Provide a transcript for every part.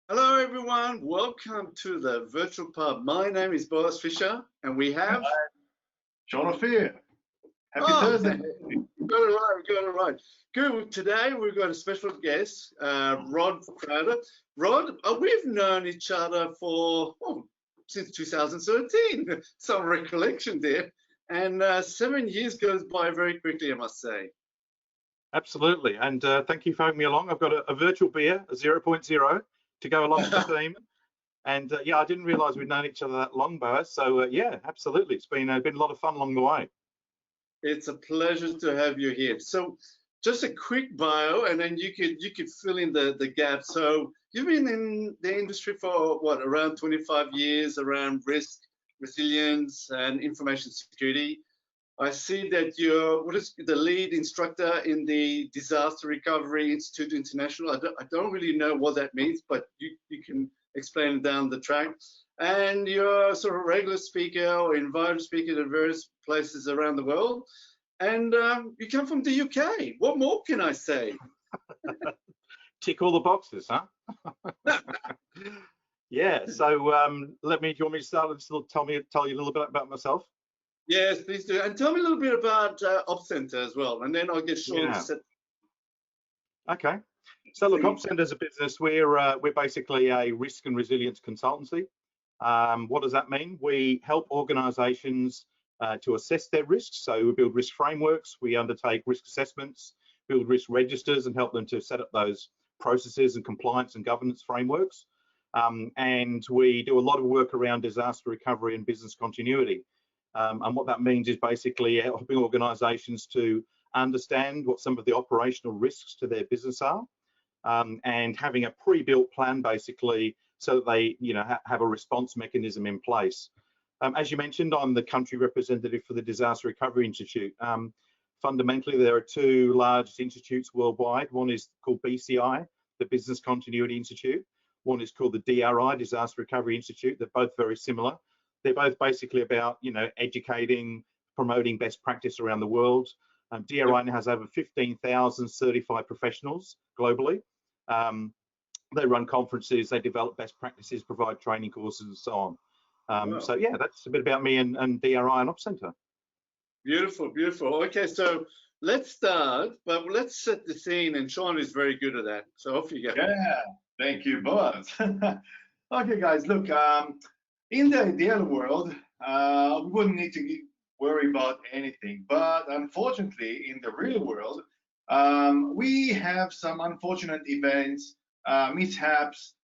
Hello, everyone. Welcome to the virtual pub. My name is Boris Fisher, and we have. Sean O'Fear. Happy Oh, Thursday. got it right. Got it right. Good. Today we've got a special guest, Rod Crowder. Rod, we've known each other for since 2013. Some recollection there, and 7 years goes by very quickly, I must say. Absolutely, and thank you for having me along. I've got a virtual beer, a 0.0, to go along with the theme. And yeah, I didn't realise we'd known each other that long, Boaz. So yeah, absolutely, it's been a lot of fun along the way. It's a pleasure to have you here. So, just a quick bio, and then you could fill in the gap. So, you've been in the industry for what, around 25 years, around risk, resilience, and information security. I see that you're the lead instructor in the Disaster Recovery Institute International. I don't really know what that means, but you can explain it down the track. And you're sort of a regular speaker or invited speaker at various places around the world. And you come from the UK. What more can I say? Tick all the boxes, huh? Yeah. So do you want me to start and tell you a little bit about myself? Yes, please do. And tell me a little bit about OPSCENTRE as well, and then I'll get Sean to set. Okay. So look, OPSCENTRE as a business, we're basically a risk and resilience consultancy. What does that mean? We help organisations to assess their risks. So we build risk frameworks, we undertake risk assessments, build risk registers, and help them to set up those processes and compliance and governance frameworks. And we do a lot of work around disaster recovery and business continuity. And what that means is basically helping organisations to understand what some of the operational risks to their business are, and having a pre-built plan basically so that they have a response mechanism in place. As you mentioned, I'm the country representative for the Disaster Recovery Institute. Fundamentally, there are two large institutes worldwide. One is called BCI, the Business Continuity Institute. One is called the DRI, Disaster Recovery Institute. They're both very similar. They're both basically about, educating, promoting best practice around the world. DRI now has over 15,000 certified professionals globally. They run conferences, they develop best practices, provide training courses, and so on. Wow. So yeah, that's a bit about me and DRI and OPSCENTRE. Beautiful, beautiful. Okay, so let's start, but let's set the scene, and Sean is very good at that. So off you go. Yeah, thank you, Boaz. Okay, guys, look, in the ideal world, we wouldn't need to worry about anything. But unfortunately, in the real world, we have some unfortunate events, mishaps,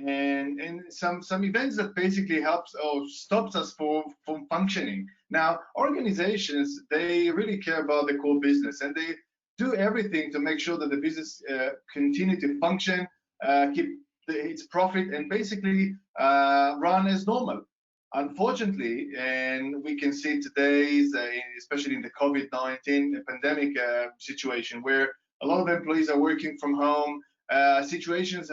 and some events that basically helps or stops us from functioning. Now, organizations, they really care about the core business, and they do everything to make sure that the business continue to function, keep its profit, and basically run as normal. Unfortunately, and we can see today, especially in the COVID-19 pandemic situation, where a lot of employees are working from home, situations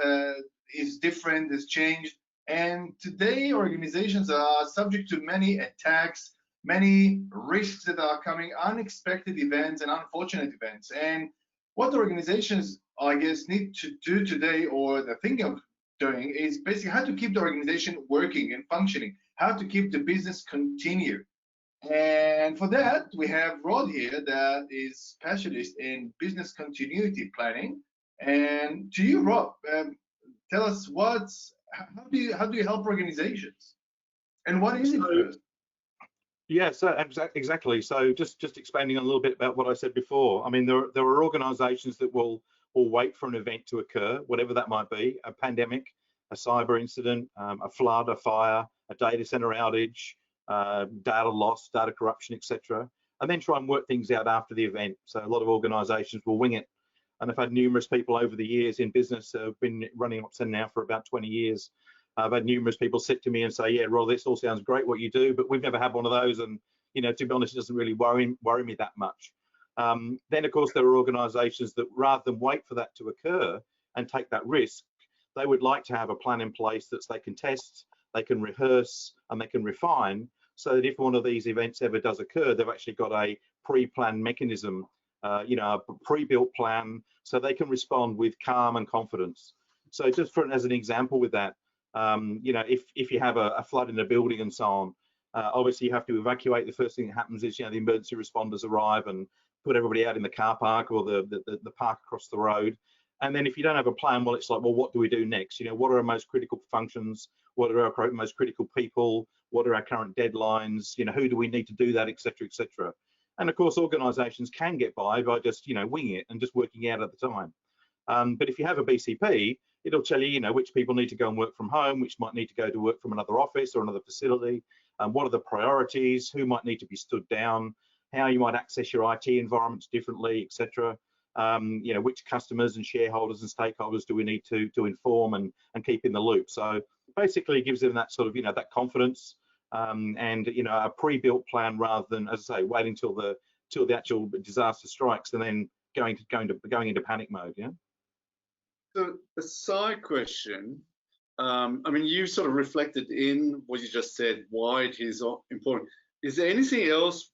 is different, has changed, and today organizations are subject to many attacks, many risks that are coming, unexpected events and unfortunate events. And what organizations, I guess, need to do today, or they're thinking of doing, is basically how to keep the organization working and functioning, how to keep the business continue. And for that, we have Rod here that is specialist in business continuity planning. And to you, Rod, tell us how do you help organizations, and what is it first? Yeah, so exactly. So just expanding a little bit about what I said before. I mean, there are organisations that will wait for an event to occur, whatever that might be, a pandemic, a cyber incident, a flood, a fire, a data center outage, data loss, data corruption, etc., and then try and work things out after the event. So a lot of organisations will wing it. And I've had numerous people over the years in business, I've been running OPSCENTRE now for about 20 years. I've had numerous people sit to me and say, yeah, Rod, this all sounds great what you do, but we've never had one of those. And, to be honest, it doesn't really worry me that much. Then, of course, there are organisations that rather than wait for that to occur and take that risk, they would like to have a plan in place that they can test, they can rehearse, and they can refine, so that if one of these events ever does occur, they've actually got a pre-planned mechanism, a pre-built plan, so they can respond with calm and confidence. So just as an example with that, you know, if you have a flood in a building and so on, obviously you have to evacuate. The first thing that happens is, you know, the emergency responders arrive and put everybody out in the car park or the park across the road. And then if you don't have a plan, well, it's like, well, what do we do next? You know, what are our most critical functions? What are our most critical people? What are our current deadlines? You know, who do we need to do that, et cetera, et cetera. And of course, organizations can get by just, you know, winging it and just working out at the time. But if you have a BCP, it'll tell you, you know, which people need to go and work from home, which might need to go to work from another office or another facility, what are the priorities, who might need to be stood down, how you might access your IT environments differently, etc. You know, which customers and shareholders and stakeholders do we need to inform and keep in the loop. So basically it gives them that sort of, you know, that confidence and, you know, a pre-built plan rather than, as I say, waiting till the actual disaster strikes and then going into panic mode. Yeah. So a side question, I mean, you sort of reflected in what you just said, why it is important. Is there anything else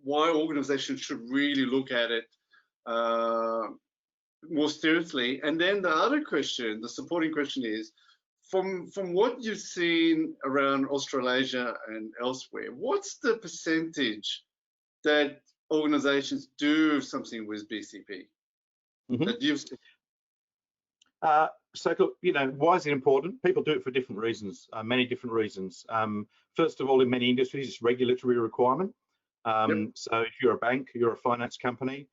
why organizations should really look at it more seriously? And then the other question, the supporting question is, from what you've seen around Australasia and elsewhere, what's the percentage that organizations do something with BCP? That you've So, you know, why is it important? People do it for different reasons, many different reasons. First of all, in many industries, it's regulatory requirement. So if you're a bank, you're a finance company,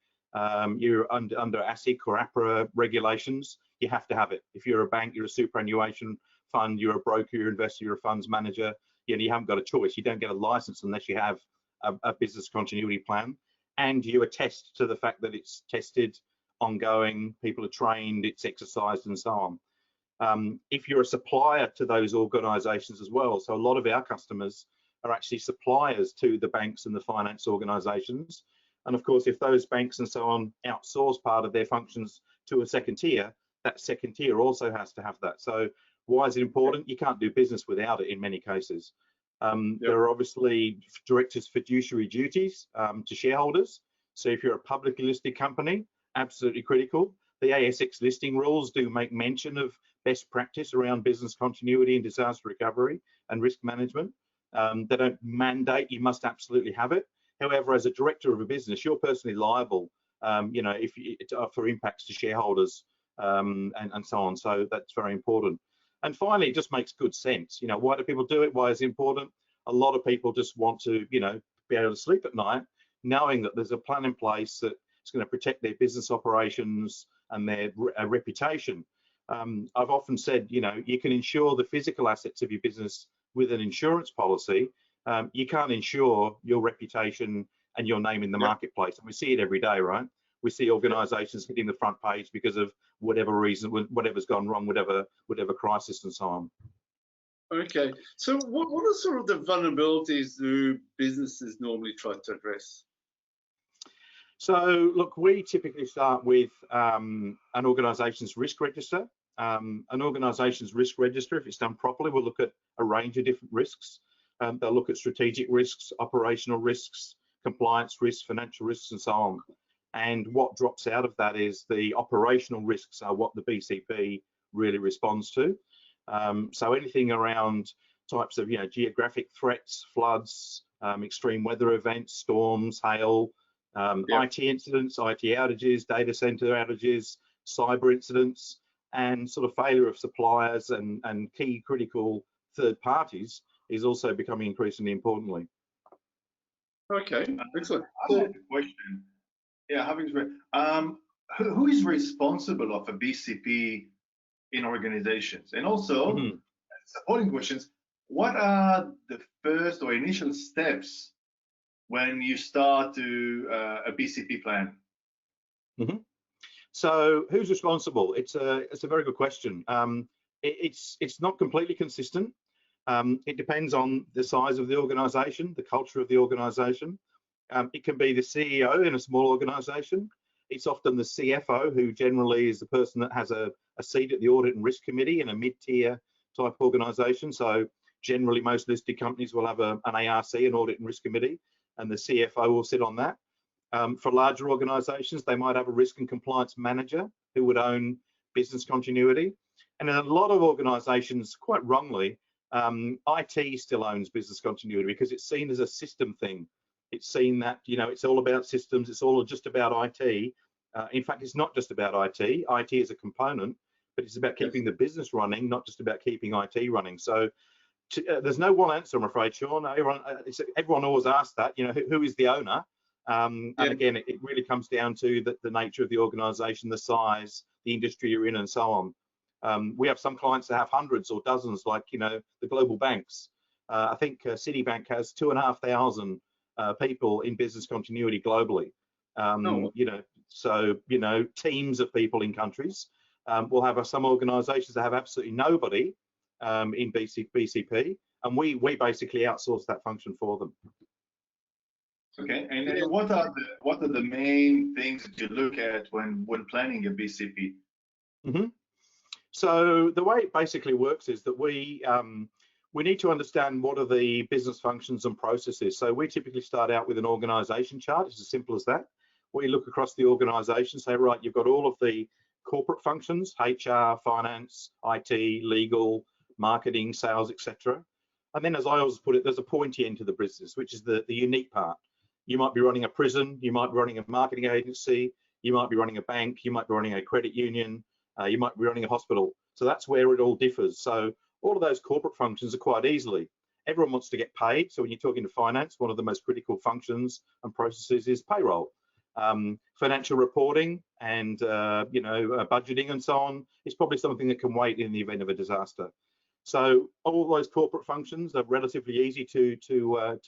you're under ASIC or APRA regulations, you have to have it. If you're a bank, you're a superannuation fund, you're a broker, you're an investor, you're a funds manager, you know, you haven't got a choice. You don't get a license unless you have a business continuity plan, and you attest to the fact that it's tested, ongoing, people are trained, it's exercised, and so on. If you're a supplier to those organizations as well, so a lot of our customers are actually suppliers to the banks and the finance organizations. And of course, if those banks and so on outsource part of their functions to a second tier, that second tier also has to have that. So why is it important? You can't do business without it in many cases. There are obviously directors' fiduciary duties to shareholders. So if you're a publicly listed company, absolutely critical. The ASX listing rules do make mention of best practice around business continuity and disaster recovery and risk management. They don't mandate you must absolutely have it. However, as a director of a business, you're personally liable, you know, for impacts to shareholders and so on. So that's very important. And finally, it just makes good sense. You know, why do people do it? Why is it important? A lot of people just want to, you know, be able to sleep at night, knowing that there's a plan in place that is going to protect their business operations and their reputation. I've often said, you know, you can insure the physical assets of your business with an insurance policy. You can't insure your reputation and your name in the marketplace. And we see it every day, right? We see organizations hitting the front page because of whatever reason, whatever's gone wrong, whatever crisis and so on. Okay, so what are sort of the vulnerabilities do businesses normally try to address? So look, we typically start with an organization's risk register. An organization's risk register, if it's done properly, will look at a range of different risks. They'll look at strategic risks, operational risks, compliance risks, financial risks, and so on. And what drops out of that is the operational risks are what the BCP really responds to. So anything around types of, you know, geographic threats, floods, extreme weather events, storms, hail, IT incidents, IT outages, data center outages, cyber incidents, and sort of failure of suppliers and key critical third parties is also becoming increasingly importantly. Okay, excellent. I have a question. Yeah, who is responsible of a BCP in organizations? And also, supporting questions, what are the first or initial steps when you start to a BCP plan? So who's responsible? It's a very good question. It's not completely consistent. It depends on the size of the organization, the culture of the organization. It can be the CEO in a small organization. It's often the CFO, who generally is the person that has a seat at the audit and risk committee in a mid-tier type organization. So generally most listed companies will have an ARC, an audit and risk committee, and the CFO will sit on that. For larger organizations, they might have a risk and compliance manager who would own business continuity. And in a lot of organizations, quite wrongly, IT still owns business continuity because it's seen as a system thing. It's seen that, you know, it's all about systems, it's all just about IT. In fact, it's not just about IT. IT is a component, but it's about keeping the business running, not just about keeping IT running. So there's no one answer, I'm afraid, Sean. Everyone always asks that, you know, who is the owner? And again, it really comes down to the nature of the organization, the size, the industry you're in, and so on. We have some clients that have hundreds or dozens, like, you know, the global banks. I think Citibank has 2,500 people in business continuity globally. You know, so, you know, teams of people in countries. We'll have some organizations that have absolutely nobody in BCP, and we basically outsource that function for them. Okay, and what are the main things that you look at when planning a BCP? So the way it basically works is that we need to understand what are the business functions and processes. So we typically start out with an organization chart. It's as simple as that. We look across the organization, say, right, you've got all of the corporate functions, HR, finance, IT, legal, marketing, sales, etc. And then, as I always put it, there's a pointy end to the business, which is the unique part. You might be running a prison, you might be running a marketing agency, you might be running a bank, you might be running a credit union, you might be running a hospital. So that's where it all differs. So all of those corporate functions are quite easily. Everyone wants to get paid. So when you're talking to finance, one of the most critical functions and processes is payroll. Financial reporting and you know, budgeting and so on is probably something that can wait in the event of a disaster. So all those corporate functions are relatively easy to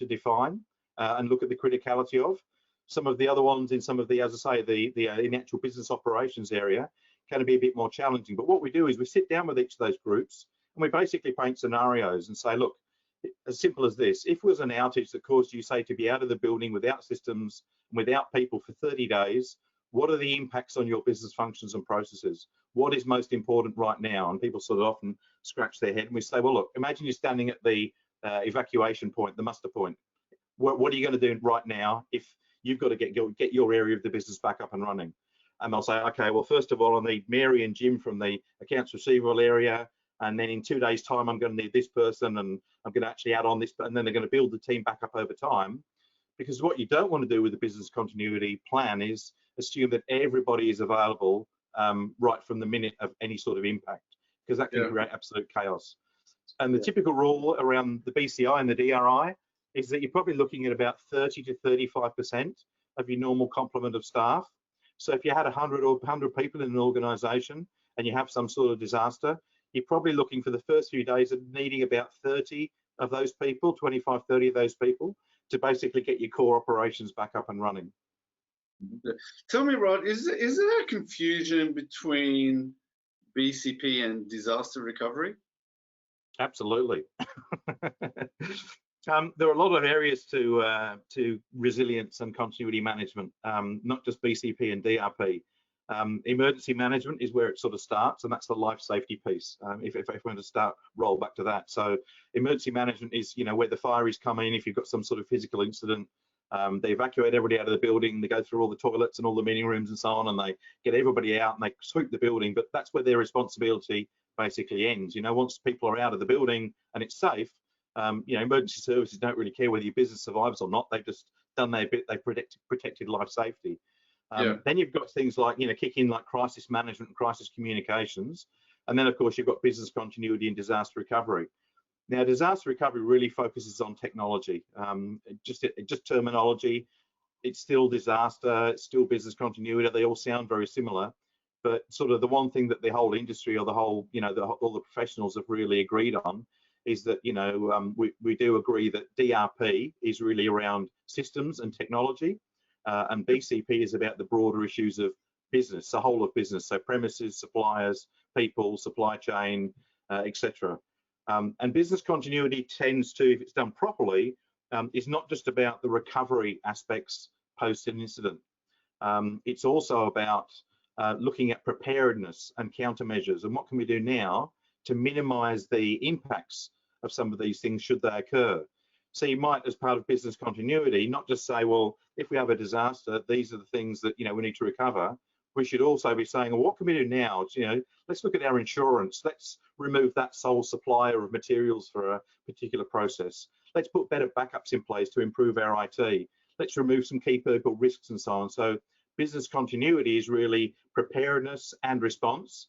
define and look at the criticality of. Some of the other ones in some of the, as I say, the in the actual business operations area can be a bit more challenging. But what we do is we sit down with each of those groups and we basically paint scenarios and say, look, as simple as this, if it was an outage that caused you, say, to be out of the building without systems, without people for 30 days, what are the impacts on your business functions and processes? What is most important right now? And people sort of often scratch their head and we say, well, look, imagine you're standing at the evacuation point, the muster point. What are you going to do right now if you've got to get your area of the business back up and running? And they'll say, okay, well, first of all, I need Mary and Jim from the accounts receivable area. And then in 2 days' time, I'm going to need this person, and I'm going to actually add on this, and then they're going to build the team back up over time. Because what you don't want to do with the business continuity plan is assume that everybody is available right from the minute of any sort of impact, because that can create absolute chaos. And the typical rule around the BCI and the DRI is that you're probably looking at about 30 to 35% of your normal complement of staff. So if you had 100 people in an organization and you have some sort of disaster, you're probably looking for the first few days of needing about 30 of those people, 25, 30 of those people, to basically get your core operations back up and running. Tell me, Rod, is there a confusion between BCP and disaster recovery? Absolutely. There are a lot of areas to resilience and continuity management, not just BCP and DRP. Emergency management is where it sort of starts, and that's the life safety piece. If we're going to roll back to that, so emergency management is, you know, where the fire is coming. If you've got some sort of physical incident, they evacuate everybody out of the building. They go through all the toilets and all the meeting rooms and so on, and they get everybody out and they sweep the building. But that's where their responsibility basically ends. You know, once people are out of the building and it's safe, you know, emergency services don't really care whether your business survives or not. They've just done their bit. They protected life safety. Then you've got things like, you know, kick in like crisis management and crisis communications. And then, of course, you've got business continuity and disaster recovery. Now, disaster recovery really focuses on technology, just terminology. It's still disaster, it's still business continuity. They all sound very similar. But sort of the one thing that the whole industry or the whole, you know, all the professionals have really agreed on is that, you know, we do agree that DRP is really around systems and technology. And BCP is about the broader issues of business, the whole of business, so premises, suppliers, people, supply chain, etc. And business continuity tends to, if it's done properly, is not just about the recovery aspects post an incident. It's also about looking at preparedness and countermeasures and what can we do now to minimize the impacts of some of these things should they occur. So you might, as part of business continuity, not just say, well, if we have a disaster, these are the things that, you know, we need to recover. we should also be saying, well, what can we do now? You know, let's look at our insurance. Let's remove that sole supplier of materials for a particular process. Let's put better backups in place to improve our IT. Let's remove some key people risks and so on. So business continuity is really preparedness and response,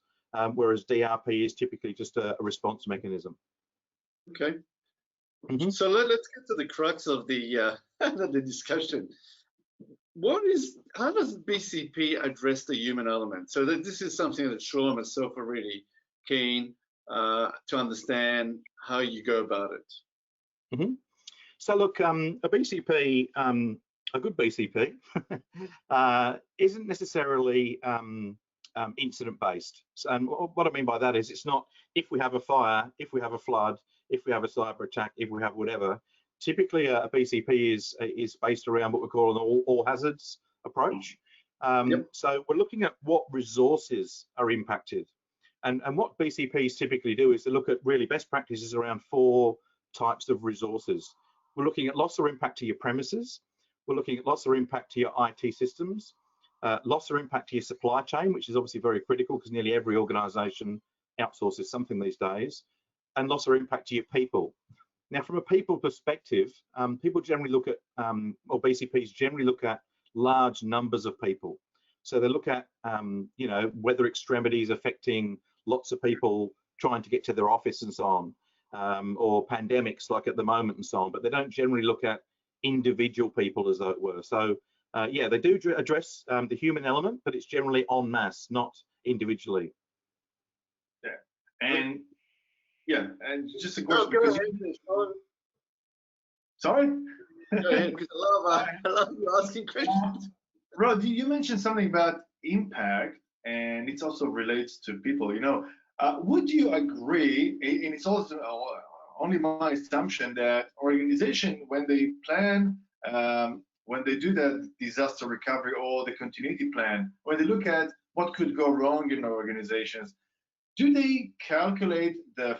whereas DRP is typically just a response mechanism. Okay. So let's get to the crux of the the discussion. How does BCP address the human element? So this is something that Sean and myself are really keen to understand how you go about it. So look, a BCP, a good BCP, isn't necessarily incident-based. And what I mean by that is, it's not if we have a fire, if we have a flood, if we have a cyber attack, if we have whatever. Typically, a BCP is based around what we call an all hazards approach. So we're looking at what resources are impacted, and what BCPs typically do is to look at really best practices around 4 types of resources. We're looking at loss or impact to your premises. We're looking at loss or impact to your IT systems, loss or impact to your supply chain, which is obviously very critical because nearly every organisation outsources something these days, and loss or impact to your people. Now, from a people perspective, people generally look at, or BCPs generally look at large numbers of people. So they look at, you know, weather extremities affecting lots of people trying to get to their office and so on, or pandemics like at the moment and so on, but they don't generally look at individual people as though it were. So yeah, they do address the human element, but it's generally en masse, not individually. And and just a question. Go ahead, sorry? Go ahead, because I love you asking questions. Rod, you mentioned something about impact, and it also relates to people. You know, would you agree? And it's also only my assumption that organization, when they plan, when they do that disaster recovery or the continuity plan, when they look at what could go wrong in organizations, do they calculate the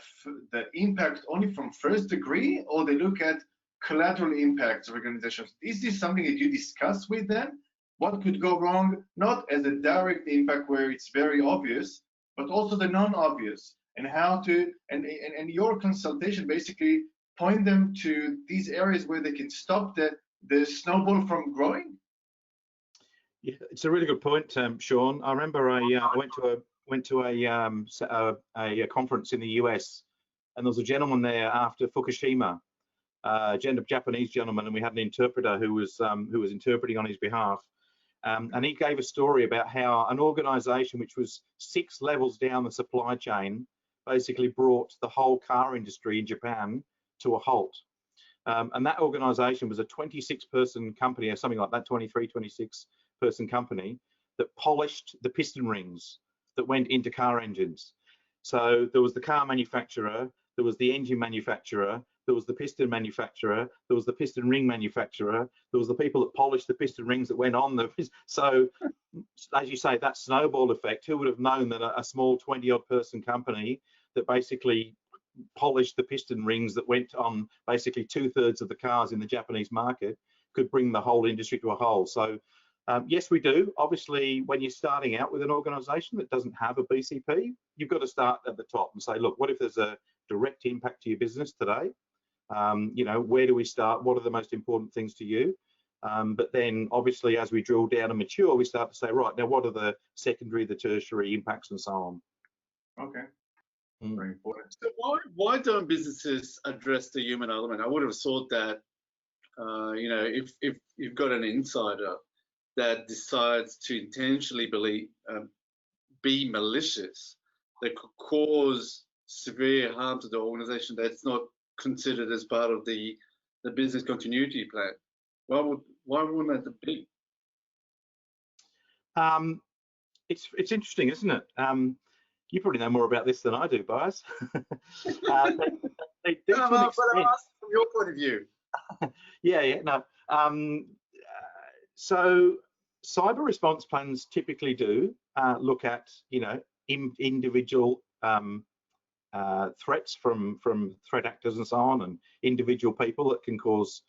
impact only from first degree, or they look at collateral impacts of organizations? Is this something that you discuss with them? What could go wrong, not as a direct impact where it's very obvious, but also the non-obvious, and how to, and your consultation basically point them to these areas where they can stop the snowball from growing? Yeah, it's a really good point, Sean. I remember I went to a conference in the US, and there was a gentleman there after Fukushima, a Japanese gentleman, and we had an interpreter who was interpreting on his behalf, and he gave a story about how an organization which was 6 levels down the supply chain basically brought the whole car industry in Japan to a halt. And that organization was a 26-person company or something like that, 23, 26-person company that polished the piston rings that went into car engines. So there was the car manufacturer, there was the engine manufacturer, there was the piston manufacturer, there was the piston ring manufacturer, there was the people that polished the piston rings that went on the. So, as you say, that snowball effect, who would have known that a small 20-odd person company that basically polished the piston rings that went on basically 2/3 of the cars in the Japanese market could bring the whole industry to a halt? So, yes, we do. Obviously, when you're starting out with an organization that doesn't have a BCP, you've got to start at the top and say, look, what if there's a direct impact to your business today? You know, where do we start? What are the most important things to you? But then, obviously, as we drill down and mature, we start to say, right, now what are the secondary, the tertiary impacts and so on? Okay. Very important. So why don't businesses address the human element? I would have thought that, you know, if you've got an insider that decides to intentionally be malicious, that could cause severe harm to the organization, that's not considered as part of the business continuity plan. Why wouldn't it be? It's interesting, isn't it? You probably know more about this than I do, Bias. They do No, but I'm asking from your point of view. Yeah, no. So cyber response plans typically do look at, you know, individual threats from threat actors and so on, and individual people that can cause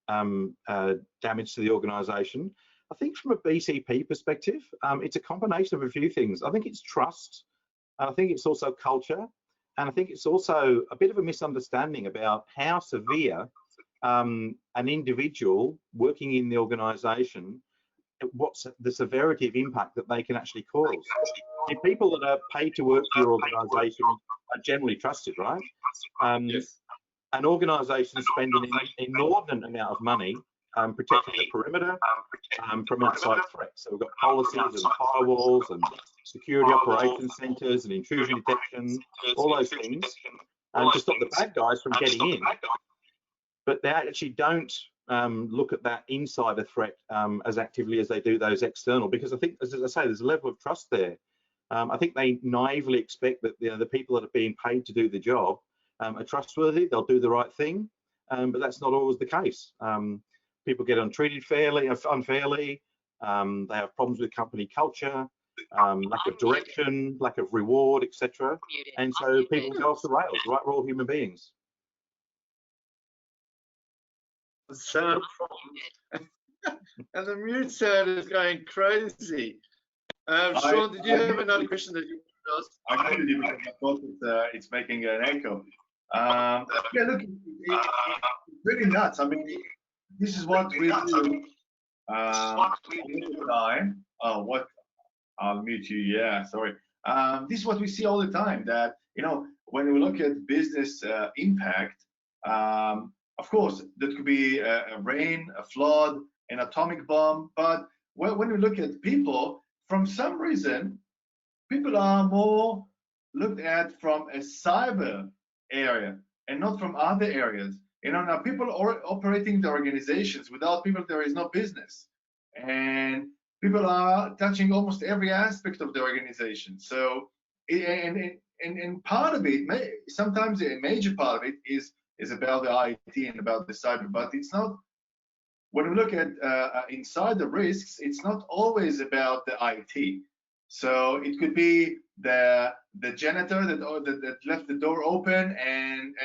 damage to the organization. I think from a BCP perspective, it's a combination of a few things. I think it's trust, and I think it's also culture, and I think it's also a bit of a misunderstanding about how severe an individual working in the organisation, what's the severity of impact that they can actually cause. The people that are paid to work for your organisation are generally trusted, right? Yes. An organisation spend an inordinate amount of money protecting the perimeter from outside threats. So we've got policies and firewalls and security operations centres and intrusion detection, all those things, to stop the bad guys from getting in. But they actually don't look at that insider threat as actively as they do those external, because I think, as I say, there's a level of trust there. I think they naively expect that the people that are being paid to do the job are trustworthy, they'll do the right thing, but that's not always the case. People get untreated unfairly, they have problems with company culture, lack of direction, lack of reward, etc. And so people go off the rails, right? We're all human beings. So, and the mute sound is going crazy. Sean, did you have another question that you wanted to ask? I did, because I thought it's making an echo. Yeah, look, it's really nuts. I mean, this is what we do all the time. Oh, what? I'll mute you. Yeah, sorry. This is what we see all the time. That, you know, when we look at business impact, of course, that could be a rain, a flood, an atomic bomb. But when we look at people, from some reason, people are more looked at from a cyber area and not from other areas. You know, now people are operating the organizations. Without people, there is no business. And people are touching almost every aspect of the organization. So, and part of it, sometimes a major part of it is about the IT and about the cyber, but it's not. When we look at inside the risks, it's not always about the IT. So it could be the janitor that left the door open and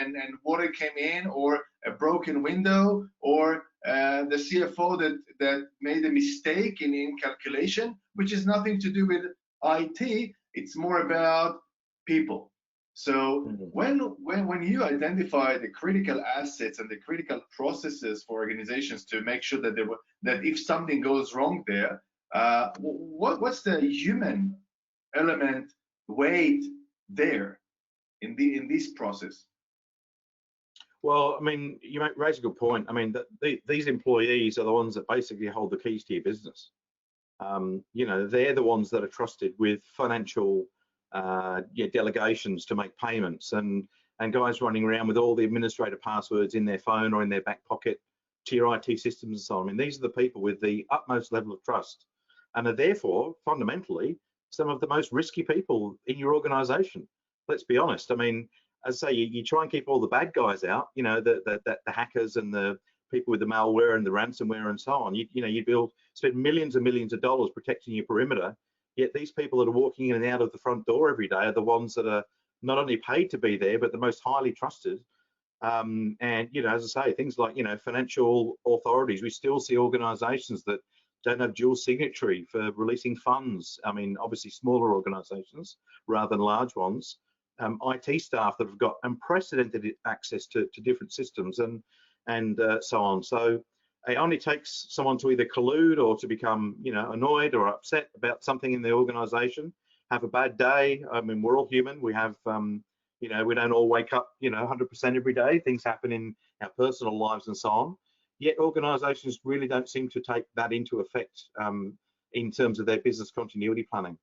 water came in, or a broken window, or the CFO that made a mistake in calculation, which is nothing to do with IT. It's more about people. So when you identify the critical assets and the critical processes for organizations to make sure that that if something goes wrong there, what's the human element weight there in this process? Well, I mean, you raise a good point. I mean, these employees are the ones that basically hold the keys to your business. You know, they're the ones that are trusted with financial delegations to make payments, and guys running around with all the administrator passwords in their phone or in their back pocket to your IT systems and so on. I mean, these are the people with the utmost level of trust, and are therefore fundamentally some of the most risky people in your organization. Let's be honest. I mean, as I say, you try and keep all the bad guys out, you know, the hackers and the people with the malware and the ransomware and so on. You know, you spend millions and millions of dollars protecting your perimeter, yet these people that are walking in and out of the front door every day are the ones that are not only paid to be there, but the most highly trusted. And, you know, as I say, things like, you know, financial authorities, we still see organizations that don't have dual signatory for releasing funds. I mean, obviously smaller organizations rather than large ones. IT staff that have got unprecedented access to different systems and so on. So it only takes someone to either collude or to become, you know, annoyed or upset about something in the organization, have a bad day. I mean, we're all human. We have, you know, we don't all wake up, you know, 100% every day. Things happen in our personal lives and so on. Yet organizations really don't seem to take that into effect in terms of their business continuity planning.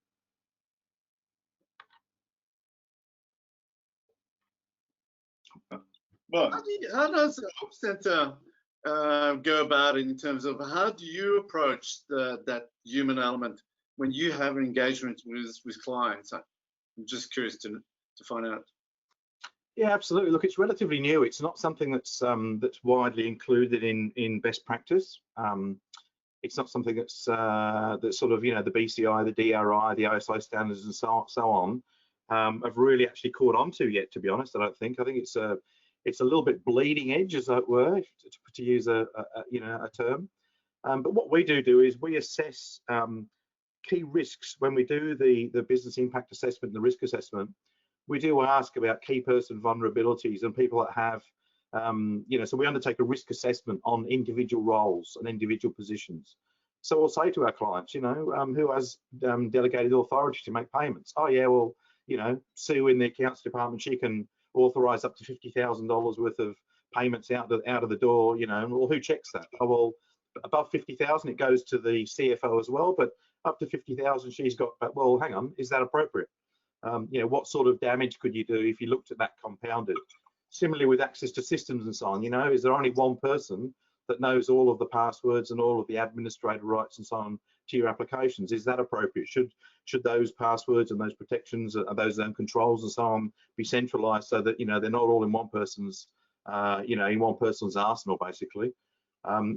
Well, how does OPSCENTRE go about it in terms of how do you approach that human element when you have an engagement with clients? I'm just curious to find out. Yeah, absolutely. Look, it's relatively new. It's not something that's widely included in best practice. It's not something that's sort of, you know, the BCI, the DRI, the ISO standards, and so on have really actually caught on to yet. To be honest, I don't think. I think it's a little bit bleeding edge, as it were, to use a term. But what we do is we assess key risks when we do the business impact assessment and the risk assessment. We do ask about key person vulnerabilities and people that have, so we undertake a risk assessment on individual roles and individual positions. So we'll say to our clients, who has delegated authority to make payments? Oh yeah, well, Sue in the accounts department, she can authorize up to $50,000 worth of payments out of the door. Well, who checks that? Oh well, above 50,000 it goes to the CFO as well, but up to 50,000 she's got. But well, hang on, is that appropriate? What sort of damage could you do if you looked at that compounded? Similarly with access to systems and so on, is there only one person that knows all of the passwords and all of the administrator rights and so on to your applications? Is that appropriate? Should those passwords and those protections, those controls and so on be centralized so that they're not all in one person's in one person's arsenal basically?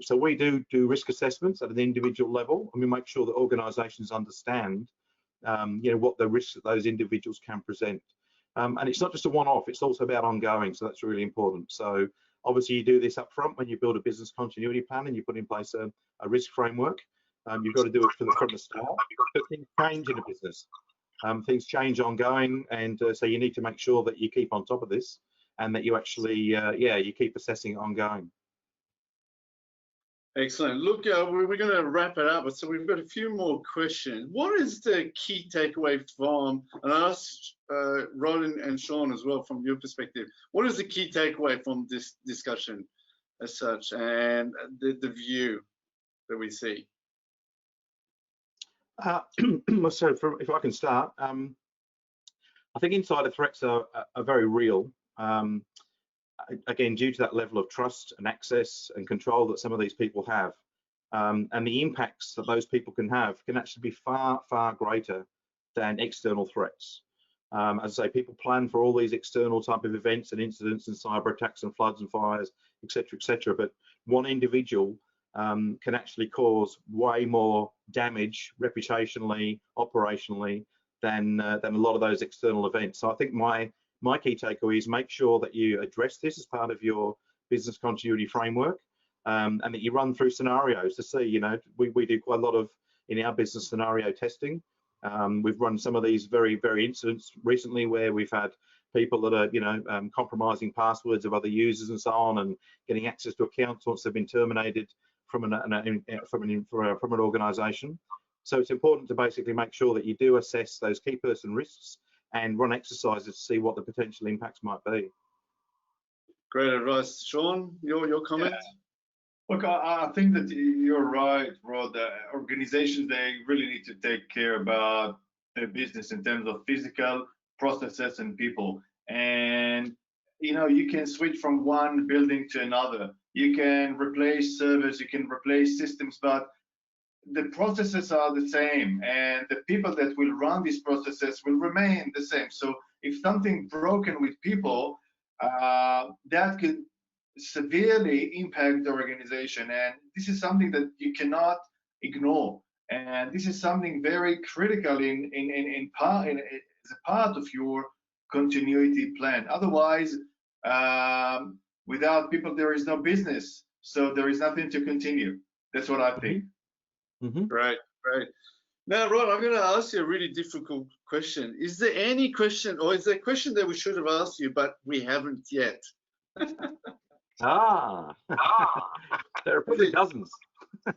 So we do risk assessments at an individual level, and we make sure that organizations understand what the risks that those individuals can present. And it's not just a one-off, it's also about ongoing, so that's really important. So obviously you do this up front when you build a business continuity plan and you put in place a risk framework. You've got to do it from the start, but things change in a business. Things change ongoing, and so you need to make sure that you keep on top of this and that you actually, you keep assessing ongoing. Excellent. Look, we're going to wrap it up, so we've got a few more questions. What is the key takeaway from, and I asked Rod and Sean as well, from your perspective, what is the key takeaway from this discussion as such, and the view that we see? So if I can start, I think insider threats are very real. Again, due to that level of trust and access and control that some of these people have, and the impacts that those people can have can actually be far, far greater than external threats. As I say, people plan for all these external type of events and incidents and cyber attacks and floods and fires, etc., but one individual can actually cause way more damage reputationally, operationally, than a lot of those external events. So I think my key takeaway is make sure that you address this as part of your business continuity framework, and that you run through scenarios to see, we do quite a lot of, in our business, scenario testing. We've run some of these very, very incidents recently where we've had people that are, compromising passwords of other users and so on, and getting access to accounts once they've been terminated from an organization. So it's important to basically make sure that you do assess those key person risks and run exercises to see what the potential impacts might be. Great advice. Sean, your comment? Yeah. Look, I think that you're right, Rod. Organizations, they really need to take care about their business in terms of physical processes and people. And, you can switch from one building to another. You can replace servers, you can replace systems, but the processes are the same, and the people that will run these processes will remain the same. So if something broken with people, that could severely impact the organization, and this is something that you cannot ignore. And this is something very critical as a part of your continuity plan. Otherwise, without people, there is no business. So there is nothing to continue. That's what I think. Mm-hmm. Right. Now, Rod, I'm going to ask you a really difficult question. Is there any question, or is there a question that we should have asked you, but we haven't yet? There are probably dozens.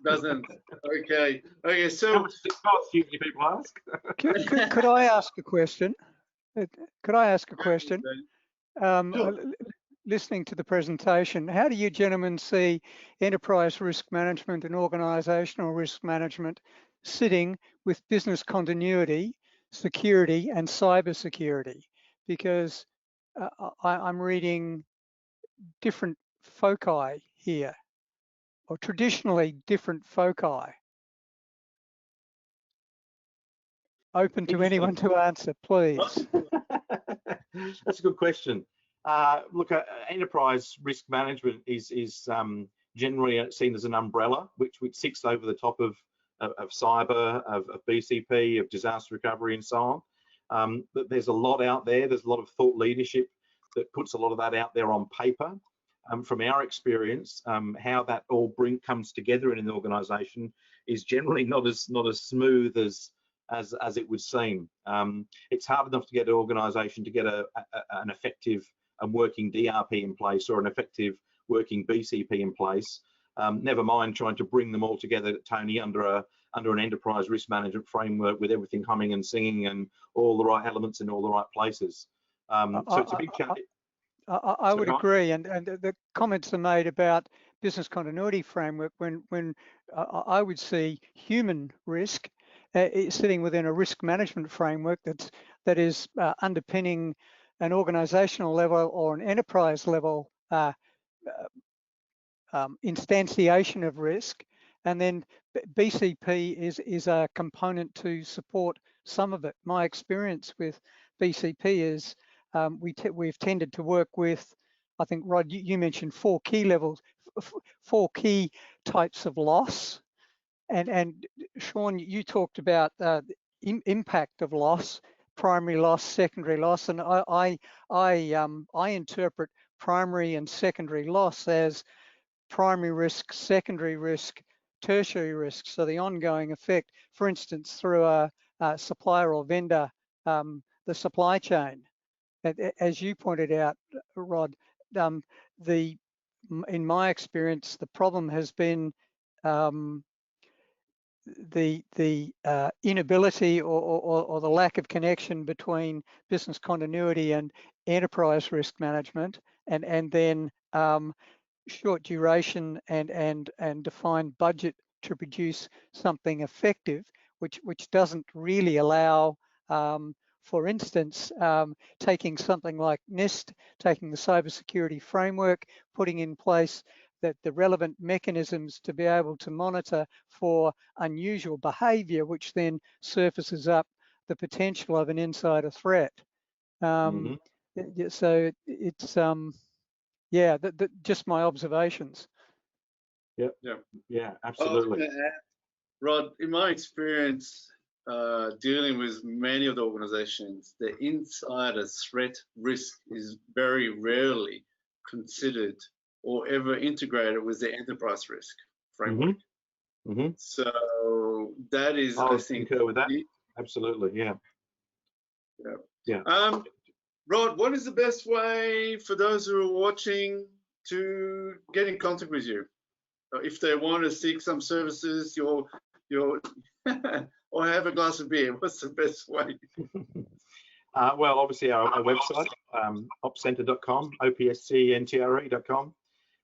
Okay. So how much does it cost usually people ask? Could I ask a question? Sure. Listening to the presentation, how do you gentlemen see enterprise risk management and organizational risk management sitting with business continuity, security, and cyber security? Because I'm reading different foci here, or traditionally different foci. Open to anyone to answer, please. That's a good question. Look, enterprise risk management is generally seen as an umbrella, which sits over the top of cyber, of BCP, of disaster recovery, and so on. But there's a lot out there. There's a lot of thought leadership that puts a lot of that out there on paper. from our experience, how that all comes together in an organisation is generally not as smooth as it would seem. It's hard enough to get an organisation to get an effective and working DRP in place or an effective working BCP in place. Never mind trying to bring them all together, Tony, under an enterprise risk management framework with everything humming and singing and all the right elements in all the right places. So it's a big challenge. I would agree, and the comments are made about business continuity framework when I would see human risk sitting within a risk management framework that is underpinning an organisational level or an enterprise level instantiation of risk, and then BCP is a component to support some of it. My experience with BCP is we've tended to work with, I think, Rod, you mentioned 4 key levels, 4 key types of loss, and Sean, you talked about the impact of loss, primary loss, secondary loss, and I interpret primary and secondary loss as primary risk, secondary risk, tertiary risk. So the ongoing effect, for instance, through a supplier or vendor, the supply chain. As you pointed out, Rod, in my experience, the problem has been the inability or the lack of connection between business continuity and enterprise risk management, and then short duration and defined budget to produce something effective, which doesn't really allow, for instance, taking something like NIST, taking the cybersecurity framework, putting in place the relevant mechanisms to be able to monitor for unusual behaviour, which then surfaces up the potential of an insider threat. So it's yeah, just my observations. Yeah, absolutely. Rod, in my experience dealing with many of the organizations, the insider threat risk is very rarely considered or ever integrated with the enterprise risk framework. So that is, I think, concur with that. Absolutely, yeah. Rod, what is the best way for those who are watching to get in contact with you? If they want to seek some services, or have a glass of beer, what's the best way? Well, obviously our website, OPSCENTRE.com, OPSCENTRE.com.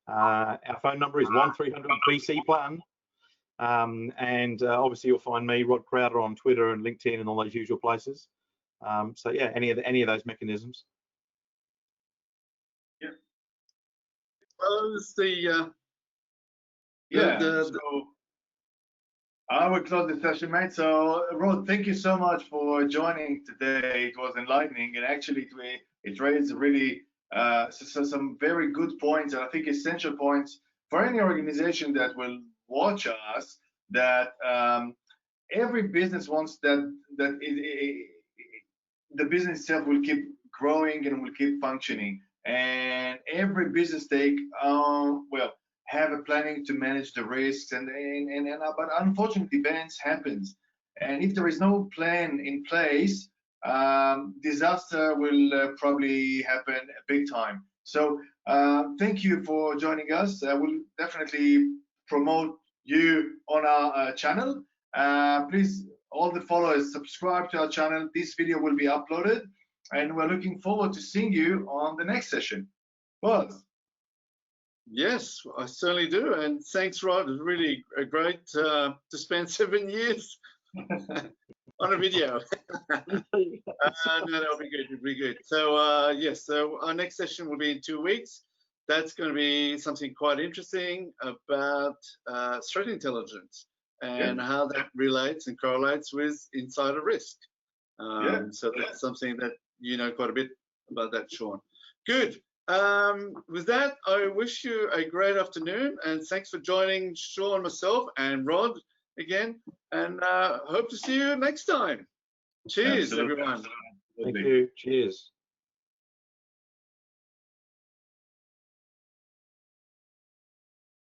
Our phone number is 1300 BC plan. And obviously you'll find me, Rod Crowder, on Twitter and LinkedIn and all those usual places. So yeah, any of those mechanisms. Yeah. Close the so I will close the session, mate. So Rod, thank you so much for joining today. It was enlightening, and actually it raised really some very good points, and I think essential points for any organization that will watch us, that every business wants that the business itself will keep growing and will keep functioning, and every business have a planning to manage the risks, but unfortunately events happens, and if there is no plan in place, disaster will probably happen big time. So thank you for joining us. We'll definitely promote you on our channel. Please, all the followers, subscribe to our channel. This video will be uploaded, and we're looking forward to seeing you on the next session. Buzz. Yes, I certainly do. And thanks, Rod. It's really great to spend 7 years on a video. No, that'll be good. It'll be good. So yes, so our next session will be in 2 weeks. That's going to be something quite interesting about threat intelligence and how that relates and correlates with insider risk. So that's something that you know quite a bit about that, Sean. Good. With that, I wish you a great afternoon, and thanks for joining Sean, myself, and Rod again, and hope to see you next time. Cheers, everyone. Thank you. Cheers.